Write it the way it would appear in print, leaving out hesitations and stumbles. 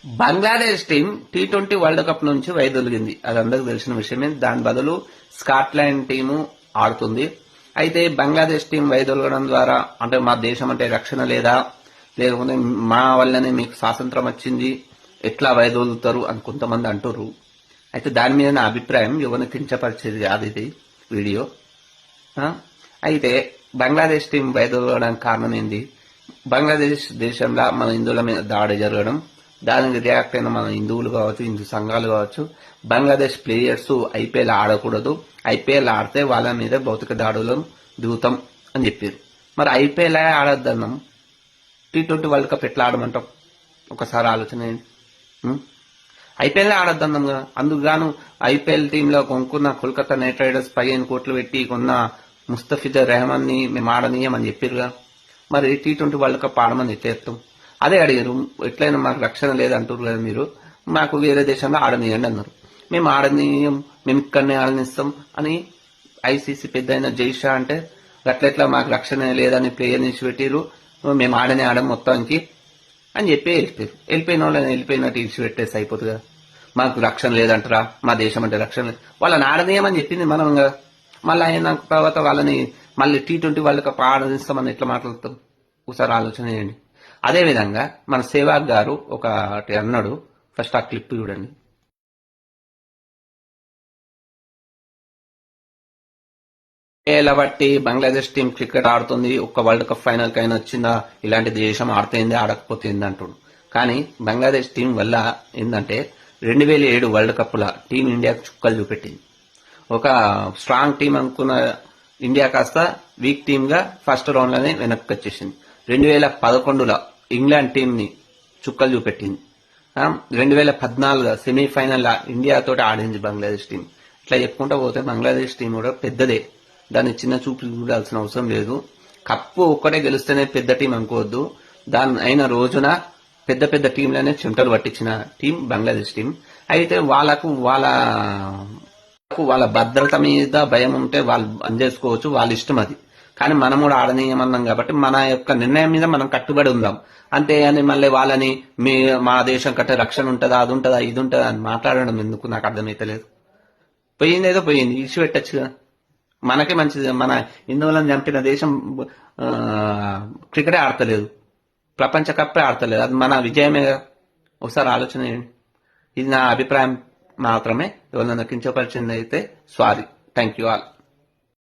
Bangladesh team T20 world cup నుంచి వైదొలిగింది. అది అందరికి తెలిసిన విషయమే. దాని బదులు స్కాట్లాండ్ టీము ఆడుతుంది. అయితే బంగ్లాదేశ్ టీం వైదొలగడం ద్వారా అంటే మా దేశం అంటే రక్షణ లేదా, లేకపోతే మా వల్లనే మీకు స్వాతంత్రం వచ్చింది, ఎట్లా వైదొలుగుతారు అని కొంతమంది అంటారు. అయితే దాని మీద నా అభిప్రాయం ఎవరిని కించపరిచేది కాదు ఇది వీడియో. అయితే బంగ్లాదేశ్ టీం వైదొలగడానికి కారణం ఏంది? బంగ్లాదేశ్ దేశంలో మన హిందువుల మీద దాడి జరగడం, దానికి రియాక్ట్ అయిన మన హిందువులు కావచ్చు, హిందూ సంఘాలు కావచ్చు, బంగ్లాదేశ్ ప్లేయర్స్ ఐపీఎల్ ఆడకూడదు, ఐపీఎల్ ఆడితే వాళ్ళ మీద భౌతిక దాడులు దిగుతాం అని చెప్పారు. మరి ఐపీఎల్ ఆడొద్దన్నాం, T20 వరల్డ్ కప్ ఎట్లా ఆడమంటాం? ఒకసారి ఆలోచన ఐపీఎల్ ఆడొద్దన్నాం కదా. అందుకుగాను ఐపీఎల్ టీంలో కొనుక్కున్న కోల్కతా నైట్ రైడర్స్ 15 కోట్లు పెట్టి కొన్న ముస్తఫిజర్ రెహమాన్ ని మేము ఆడనీయమని చెప్పారుగా. మరి T20 వరల్డ్ కప్ ఆడమని ఎట్లా చెప్తాం? అదే అడిగారు. ఎట్లయినా మాకు రక్షణ లేదంటారు కదా మీరు, మాకు వేరే దేశంలో ఆడనీయండి అన్నారు. మేము ఆడనీయం, మేము ఇక్కడనే ఆడనిస్తాం అని ఐసీసీ పెద్ద అయిన జైషా అంటే అట్లెట్లా మాకు రక్షణ లేదని ప్లేయర్ నుంచి పెట్టిరు, మేము ఆడనే ఆడం మొత్తానికి అని చెప్పి వెళ్ళిపోయారు. వెళ్ళిపోయిన వాళ్ళని వెళ్ళిపోయినట్టు ఇడిచిపెట్టేసి అయిపోతుంది కదా. మాకు రక్షణ లేదంటారా, మా దేశం అంటే రక్షణ లేదు, వాళ్ళని ఆడనీయమని చెప్పింది మనం కదా. మళ్ళీ అయిన తర్వాత వాళ్ళని మళ్ళీ T20 వరల్డ్ కప్ ఆడనిస్తామని ఎట్లా మాట్లాడతాం? ఒకసారి ఆలోచన చేయండి. అదేవిధంగా మన సేవాగ్ గారు ఒకటి అన్నాడు. ఫస్ట్ ఆ క్లిప్ చూడండి. ఏళ్ళ బట్టి బంగ్లాదేశ్ టీం క్రికెట్ ఆడుతుంది, ఒక్క వరల్డ్ కప్ ఫైనల్ కైనా వచ్చిందా, ఇలాంటి దేశం ఆడుతుంది ఆడకపోతుంది అంటాడు. కానీ బంగ్లాదేశ్ టీం వల్ల ఏంటంటే 2007 వరల్డ్ కప్ లా టీం ఇండియాకు చుక్కలు చూపెట్టింది. ఒక స్ట్రాంగ్ టీం అనుకున్న ఇండియా కాస్త వీక్ టీమ్ గా ఫస్ట్ రౌండ్ లోనే వెనక్కి వచ్చేసింది. 2011లో ఇంగ్లాండ్ టీం ని చుక్కలు చూపెట్టింది. 2014 సెమీఫైనల్ ఇండియాతో ఆడింది బంగ్లాదేశ్ టీం. ఇట్లా చెప్పుకుంటూ పోతే బంగ్లాదేశ్ టీం కూడా పెద్దదే, దాన్ని చిన్న చూపు చూడాల్సిన అవసరం లేదు. కప్పు ఒక్కటే గెలిస్తేనే పెద్ద టీం అనుకోవద్దు. దాని అయిన రోజున పెద్ద పెద్ద టీంలనే చెమటలు పట్టించిన టీం బంగ్లాదేశ్ టీం. అయితే వాళ్ళకు వాళ్ళ భద్రత మీద భయం ఉంటే వాళ్ళు బంద్ చేసుకోవచ్చు, వాళ్ళ ఇష్టం అది. కానీ మనం కూడా ఆడనీయమన్నాం కాబట్టి మన యొక్క నిర్ణయం మీద మనం కట్టుబడి ఉందాం. అంతేగాని మళ్ళీ వాళ్ళని మా దేశం కంటే రక్షణ ఉంటుందా, అది ఉంటుందా, ఇది ఉంటుందా అని మాట్లాడడం ఎందుకు నాకు అర్థమైతలేదు. పోయింది ఏదో పోయింది, ఇచ్చి పెట్టచ్చుగా. మనకే మంచిది. మన హిందువులను చంపిన దేశం క్రికెటే ఆడతలేదు, ప్రపంచ కప్పే ఆడతలేదు, అది మన విజయమే. ఒకసారి ఆలోచన చేయండి. ఇది నా అభిప్రాయం మాత్రమే. ఎవరైనా కించపరిచింది అయితే సారీ. Thank you all.